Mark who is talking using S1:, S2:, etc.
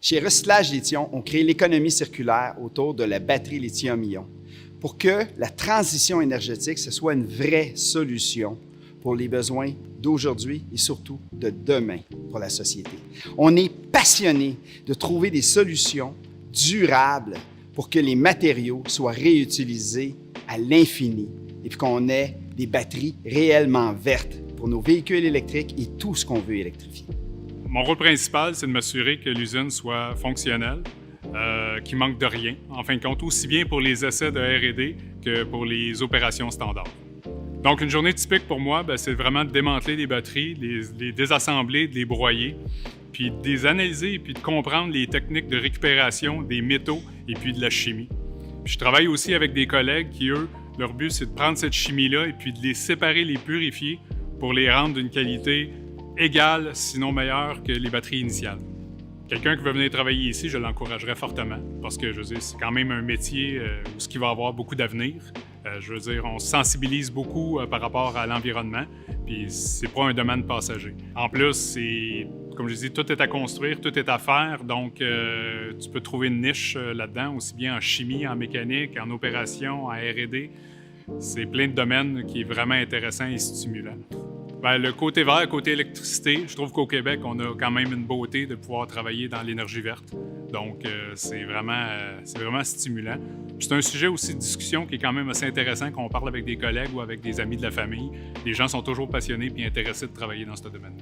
S1: Chez Recyclage Lithium, on crée l'économie circulaire autour de la batterie lithium-ion pour que la transition énergétique, ce soit une vraie solution pour les besoins d'aujourd'hui et surtout de demain pour la société. On est passionné de trouver des solutions durables pour que les matériaux soient réutilisés à l'infini et puis qu'on ait des batteries réellement vertes pour nos véhicules électriques et tout ce qu'on veut électrifier.
S2: Mon rôle principal, c'est de m'assurer que l'usine soit fonctionnelle, qu'il manque de rien, en fin de compte, aussi bien pour les essais de R&D que pour les opérations standards. Donc, une journée typique pour moi, c'est vraiment de démanteler les batteries, les désassembler, de les broyer, puis de les analyser, puis de comprendre les techniques de récupération des métaux et puis de la chimie. Puis je travaille aussi avec des collègues qui, eux, leur but, c'est de prendre cette chimie-là et puis de les séparer, les purifier pour les rendre d'une qualité égale, sinon meilleure que les batteries initiales. Quelqu'un qui veut venir travailler ici, je l'encouragerais fortement parce que, je veux dire, c'est quand même un métier où ce qui va avoir beaucoup d'avenir. Je veux dire, on se sensibilise beaucoup par rapport à l'environnement, puis c'est pas un domaine passager. En plus, c'est, comme je dis, tout est à construire, tout est à faire, donc tu peux trouver une niche là-dedans, aussi bien en chimie, en mécanique, en opération, en R&D. C'est plein de domaines qui est vraiment intéressant et stimulant. Le côté vert, côté électricité, je trouve qu'au Québec, on a quand même une beauté de pouvoir travailler dans l'énergie verte. Donc, c'est vraiment stimulant. Puis c'est un sujet aussi de discussion qui est quand même assez intéressant quand on parle avec des collègues ou avec des amis de la famille. Les gens sont toujours passionnés et intéressés de travailler dans ce domaine.